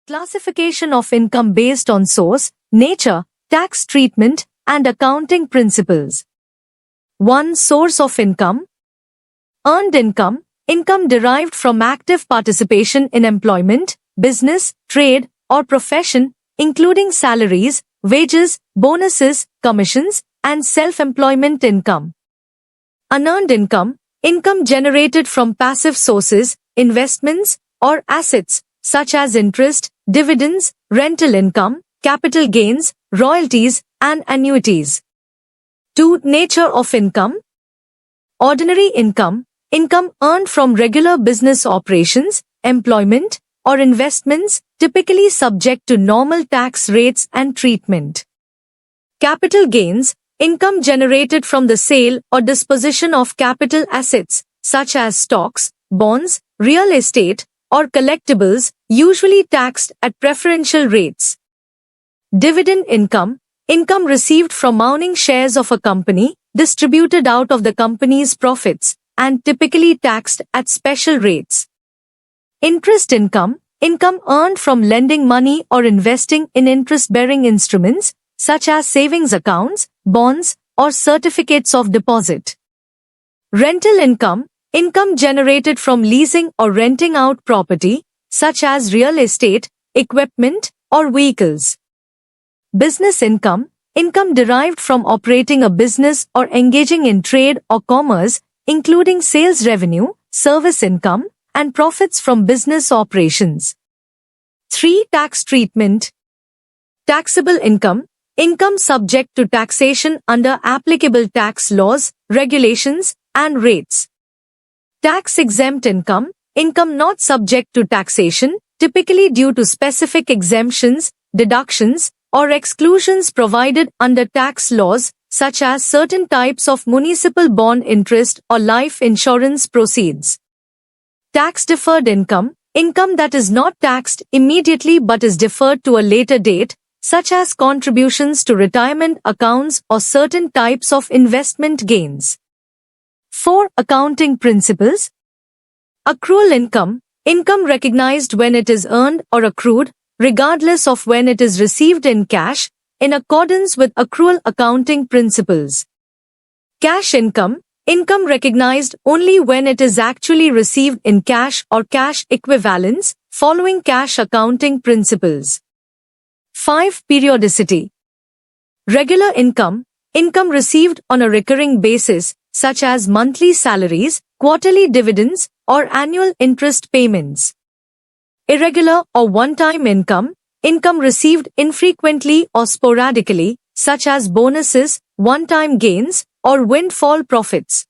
Classification of income based on source, nature, tax treatment, and accounting principles. 1. Source of income. Earned income, income derived from active participation in employment, business, trade, or profession, including salaries, wages, bonuses, commissions, and self-employment income. Unearned income, income generated from passive sources, investments, or assets, such as interest, dividends, rental income, capital gains, royalties, and annuities. 2. Nature of income. Ordinary income, income earned from regular business operations, employment, or investments, typically subject to normal tax rates and treatment. Capital gains, income generated from the sale or disposition of capital assets, such as stocks, bonds, real estate, or collectibles, usually taxed at preferential rates. Dividend income, income received from owning shares of a company, distributed out of the company's profits, and typically taxed at special rates. Interest income, income earned from lending money or investing in interest-bearing instruments, such as savings accounts, bonds, or certificates of deposit. Rental income, income generated from leasing or renting out property, such as real estate, equipment, or vehicles. Business income, income derived from operating a business or engaging in trade or commerce, including sales revenue, service income, and profits from business operations. 3. Tax treatment. Taxable income, income subject to taxation under applicable tax laws, regulations, and rates. Tax-exempt income, income not subject to taxation, typically due to specific exemptions, deductions, or exclusions provided under tax laws, such as certain types of municipal bond interest or life insurance proceeds. Tax-deferred income, income that is not taxed immediately but is deferred to a later date, such as contributions to retirement accounts or certain types of investment gains. 4. Accounting principles. Accrual income, income recognized when it is earned or accrued, regardless of when it is received in cash, in accordance with accrual accounting principles. Cash income, income recognized only when it is actually received in cash or cash equivalents, following cash accounting principles. 5. Periodicity. Regular income, income received on a recurring basis, such as monthly salaries, quarterly dividends, or annual interest payments. Irregular or one-time income, income received infrequently or sporadically, such as bonuses, one-time gains, or windfall profits.